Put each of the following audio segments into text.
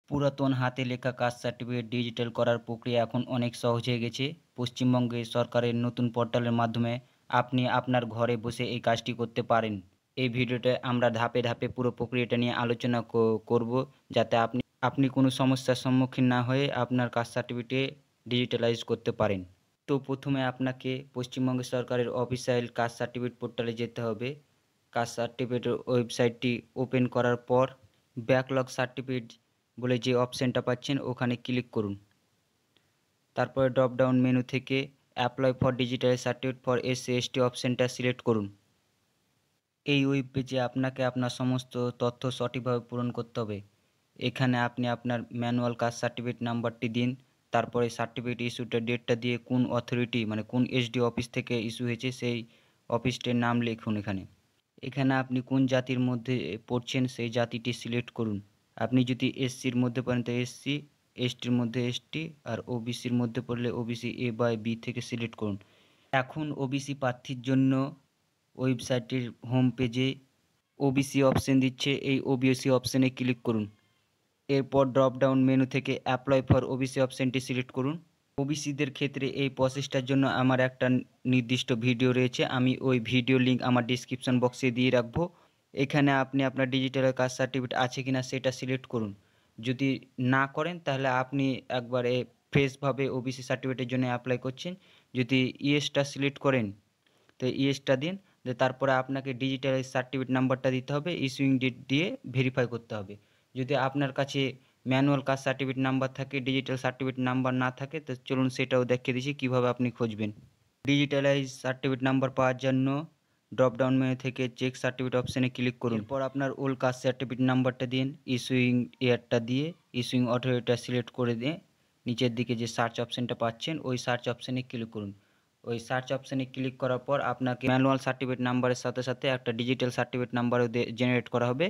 পুরাতন হাতে লেখা কাস্ট সার্টিফিকেট ডিজিটাল করার প্রক্রিয়া এখন অনেক সহজ হয়ে গেছে। পশ্চিমবঙ্গে সরকারের নতুন পোর্টালের মাধ্যমে আপনি আপনার ঘরে বসে এই কাজটি করতে পারেন। এই ভিডিওতে আমরা ধাপে ধাপে পুরো প্রক্রিয়াটা নিয়ে আলোচনা করব, যাতে আপনি আপনি কোনো সমস্যার সম্মুখীন না হয়ে আপনার কাস্ট সার্টিফিকেট ডিজিটালাইজ করতে পারেন। তো প্রথমে আপনাকে পশ্চিমবঙ্গ সরকারের অফিসিয়াল কাস্ট সার্টিফিকেট পোর্টালে যেতে হবে। কাস্ট সার্টিফিকেটের ওয়েবসাইটটি ওপেন করার পর ব্যাকলগ সার্টিফিকেট বলে যে অপশানটা পাচ্ছেন ওখানে ক্লিক করুন। তারপরে ড্রপ ডাউন মেনু থেকে apply for digital certificate for SC/ST অপশানটা সিলেক্ট করুন। এই ওয়েব পেজে আপনাকে আপনার সমস্ত তথ্য সঠিকভাবে পূরণ করতে হবে। এখানে আপনি আপনার ম্যানুয়াল কাস্ট সার্টিফিকেট নাম্বারটি দিন, তারপরে সার্টিফিকেট ইস্যুটার ডেটটা দিয়ে কোন অথরিটি মানে কোন SD অফিস থেকে ইস্যু হয়েছে সেই অফিসটির নাম লিখুন। এখানে আপনি কোন জাতির মধ্যে পড়ছেন সেই জাতিটি সিলেক্ট করুন। আপনি যদি SCর মধ্যে পড়েন তো SC, STর মধ্যে ST, আর OBCর মধ্যে পড়লে OBC A বা B থেকে সিলেক্ট করুন। এখন OBC প্রার্থীর জন্য ওয়েবসাইটের হোম পেজে OBC অপশন দিচ্ছে, এই OBC অপশানে ক্লিক করুন। এরপর ড্রপ ডাউন মেনু থেকে অ্যাপ্লাই ফর OBC অপশানটি সিলেক্ট করুন। ওবিসিদের ক্ষেত্রে এই প্রসেসটার জন্য আমার একটা নির্দিষ্ট ভিডিও রয়েছে, আমি ওই ভিডিও লিঙ্ক আমার ডিসক্রিপশন বক্সে দিয়ে রাখবো। এখানে আপনি আপনার ডিজিটাল কাস্ট সার্টিফিকেট আছে কিনা সেটা সিলেক্ট করুন। যদি না করেন তাহলে আপনি একবারে ফ্রেশভাবে OBC সার্টিফিকেটের জন্য অ্যাপ্লাই করছেন। যদি ইয়েসটা সিলেক্ট করেন তো ইয়েসটা দিন, তারপরে আপনাকে ডিজিটাল সার্টিফিকেট নাম্বারটা দিতে হবে, ইস্যুইং ডেট দিয়ে ভেরিফাই করতে হবে। যদি আপনার কাছে ম্যানুয়াল কাস্ট সার্টিফিকেট নাম্বার থাকে, ডিজিটাল সার্টিফিকেট নাম্বার না থাকে, তো চলুন সেটাও দেখিয়ে দিচ্ছি কীভাবে আপনি খুঁজবেন। ডিজিটালাইজ সার্টিফিকেট নাম্বার পাওয়ার জন্য ড্রপ ডাউন মেনু থেকে চেক সার্টিফিকেট অপশানে ক্লিক করুন। এরপর আপনার ওল্ড কাস্ট সার্টিফিকেট নাম্বারটা দিন, ইস্যুইং ইয়ারটা দিয়ে ইস্যুইং অথরিটিটা সিলেক্ট করে দিয়ে নিচের দিকে যে সার্চ অপশানটা পাচ্ছেন ওই সার্চ অপশানে ক্লিক করুন। ওই সার্চ অপশানে ক্লিক করার পর আপনাকে ম্যানুয়াল সার্টিফিকেট নাম্বারের সাথে সাথে একটা ডিজিটাল সার্টিফিকেট নাম্বারও জেনারেট করা হবে।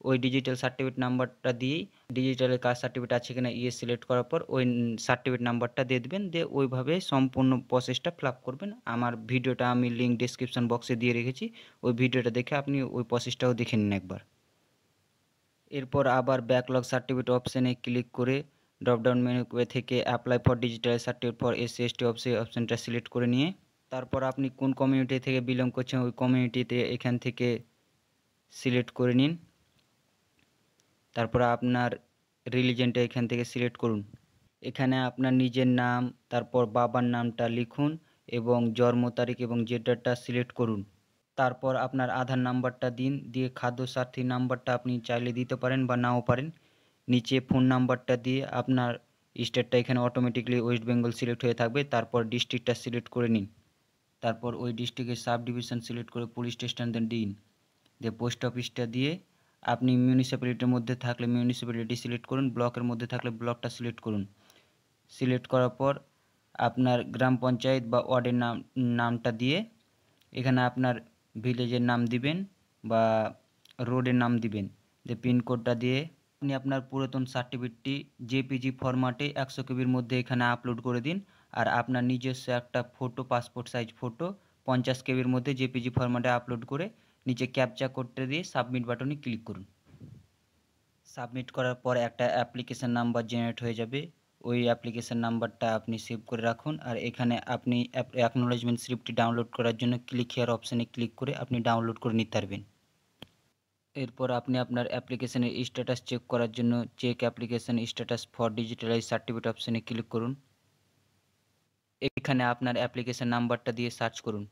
ওই ডিজিটাল সার্টিফিকেট নাম্বারটা দিয়েই ডিজিটালের কাস্ট সার্টিফিকেট আছে কিনা সিলেক্ট করার পর ওই সার্টিফিকেট নাম্বারটা দিয়ে দেবেন, দিয়ে ওইভাবে সম্পূর্ণ প্রসেসটা ফিল আপ করবেন। আমার ভিডিওটা আমি লিঙ্ক ডিসক্রিপশন বক্সে দিয়ে রেখেছি, ওই ভিডিওটা দেখে আপনি ওই প্রসেসটাও দেখে নিন একবার। এরপর আবার ব্যাকলগ সার্টিফিকেট অপশানে ক্লিক করে ড্রপডাউন মেনু থেকে apply for digital certificate for SC/ST অপশানটা সিলেক্ট করে নিয়ে তারপর আপনি কোন কমিউনিটি থেকে বিলং করছেন ওই কমিউনিটিতে এখান থেকে সিলেক্ট করে নিন। তারপর আপনার রিলিজনটা এখান থেকে সিলেক্ট করুন। এখানে আপনার নিজের নাম, তারপর বাবার নামটা লিখুন এবং জন্ম তারিখ এবং জেন্ডারটা সিলেক্ট করুন। তারপর আপনার আধার নাম্বারটা দিন, দিয়ে খাদ্য সাথী নাম্বারটা আপনি চাইলে দিতে পারেন বা নাও পারেন। নিচে ফোন নাম্বারটা দিয়ে আপনার স্টেটটা এখানে অটোমেটিকলি ওয়েস্ট বেঙ্গল সিলেক্ট হয়ে থাকবে। তারপর ডিস্ট্রিক্টটা সিলেক্ট করে নিন। তারপর ওই ডিস্ট্রিক্টের সাব ডিভিশন সিলেক্ট করে পুলিশ স্টেশন দিন, দিয়ে পোস্ট অফিসটা দিয়ে আপনি মিউনিসিপ্যালিটির মধ্যে থাকলে মিউনিসিপ্যালিটি সিলেক্ট করুন, ব্লকের মধ্যে থাকলে ব্লকটা সিলেক্ট করুন। সিলেক্ট করার পর আপনার গ্রাম পঞ্চায়েত বা ওয়ার্ডের নামটা দিয়ে এখানে আপনার ভিলেজের নাম দিবেন বা রোডের নাম দিবেন, দিয়ে পিনকোডটা দিয়ে আপনি আপনার পুরাতন সার্টিফিকেটটি JPG ফরম্যাটে 100 KBর মধ্যে এখানে আপলোড করে দিন। আর আপনার নিজস্ব একটা ফটো, পাসপোর্ট সাইজ ফটো 50 KBর মধ্যে JPG ফরম্যাটে আপলোড করে নিচে ক্যাপচা কোডটা দিয়ে সাবমিট বাটনে ক্লিক করুন। সাবমিট করার পর একটা অ্যাপ্লিকেশান নাম্বার জেনারেট হয়ে যাবে, ওই অ্যাপ্লিকেশান নাম্বারটা আপনি সেভ করে রাখুন। আর এখানে আপনি অ্যাকনোলেজমেন্ট স্লিপটি ডাউনলোড করার জন্য ক্লিক হেয়ার অপশানে ক্লিক করে আপনি ডাউনলোড করে নিতে পারবেন। এরপর আপনি আপনার অ্যাপ্লিকেশানের স্ট্যাটাস চেক করার জন্য check application status for digitalize certificate অপশানে ক্লিক করুন। এখানে আপনার অ্যাপ্লিকেশান নাম্বারটা দিয়ে সার্চ করুন।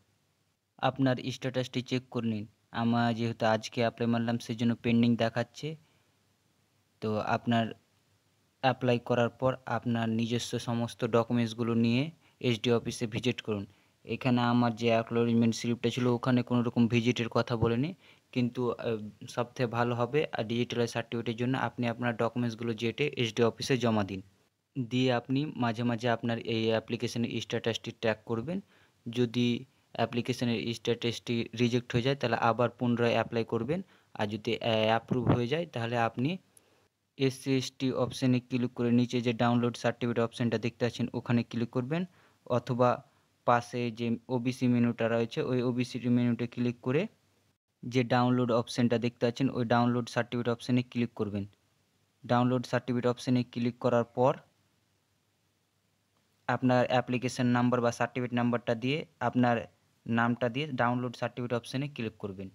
আপনার স্ট্যাটাসটি চেক করে নিন। আমার যেহেতু আজকে অ্যাপ্লাই মারলাম সেজন্য পেন্ডিং দেখাচ্ছে। তো আপনার অ্যাপ্লাই করার পর আপনার নিজস্ব সমস্ত ডকুমেন্টসগুলো নিয়ে SD অফিসে ভিজিট করুন। এখানে আমার যে অ্যাকনোলেজমেন্ট স্লিপটা ছিল ওখানে কোনো রকম ভিজিটের কথা বলেনি, কিন্তু সবথেকে ভালো হবে আর ডিজিটালাইজ সার্টিফিকেটের জন্য আপনি আপনার ডকুমেন্টসগুলো যেটে SD অফিসে জমা দিন। দিয়ে আপনি মাঝে মাঝে আপনার এই অ্যাপ্লিকেশনের স্ট্যাটাসটি ট্র্যাক করবেন। যদি অ্যাপ্লিকেশনের স্ট্যাটাসটি রিজেক্ট হয়ে যায় তাহলে আবার পুনরায় অ্যাপ্লাই করবেন। আর যদি অ্যাপ্রুভ হয়ে যায় তাহলে আপনি SC/ST অপশানে ক্লিক করে নিচে যে ডাউনলোড সার্টিফিকেট অপশানটা দেখতে পাচ্ছেন ওখানে ক্লিক করবেন, অথবা পাশে যে OBC মেনুটা রয়েছে ওই OBC মেনুতে ক্লিক করে যে ডাউনলোড অপশানটা দেখতে পাচ্ছেন ওই ডাউনলোড সার্টিফিকেট অপশানে ক্লিক করবেন। ডাউনলোড সার্টিফিকেট অপশানে ক্লিক করার পর আপনার অ্যাপ্লিকেশন নাম্বার বা সার্টিফিকেট নাম্বারটা দিয়ে আপনার নামটা দিয়ে ডাউনলোড সার্টিফিকেট অপশানে ক্লিক করবেন।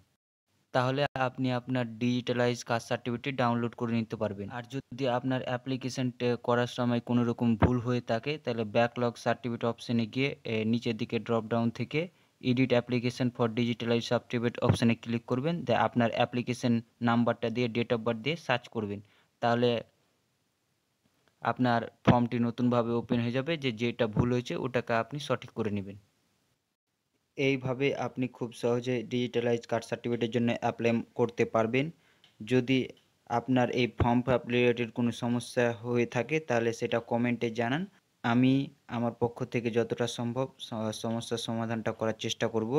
তাহলে আপনি আপনার ডিজিটালাইজ কাস্ট সার্টিফিকেটটি ডাউনলোড করে নিতে পারবেন। আর যদি আপনার অ্যাপ্লিকেশন করার সময় কোনো রকম ভুল হয়ে থাকে তাহলে ব্যাকলগ সার্টিফিকেট অপশানে গিয়ে নিচের দিকে ড্রপ ডাউন থেকে edit application for digitalize certificate অপশানে ক্লিক করবেন। আপনার অ্যাপ্লিকেশন নাম্বারটা দিয়ে ডেট অফ বার্থ দিয়ে সার্চ করবেন। তাহলে আপনার ফর্মটি নতুনভাবে ওপেন হয়ে যাবে, যেটা ভুল হয়েছে ওটাকে আপনি সঠিক করে নেবেন। এইভাবে আপনি খুব সহজে ডিজিটালাইজ কাস্ট সার্টিফিকেটের জন্য অ্যাপ্লাই করতে পারবেন। যদি আপনার এই ফর্ম রিলেটেড কোনো সমস্যা হয়ে থাকে তাহলে সেটা কমেন্টে জানান। আমি আমার পক্ষ থেকে যতটা সম্ভব সমস্যার সমাধানটা করার চেষ্টা করব।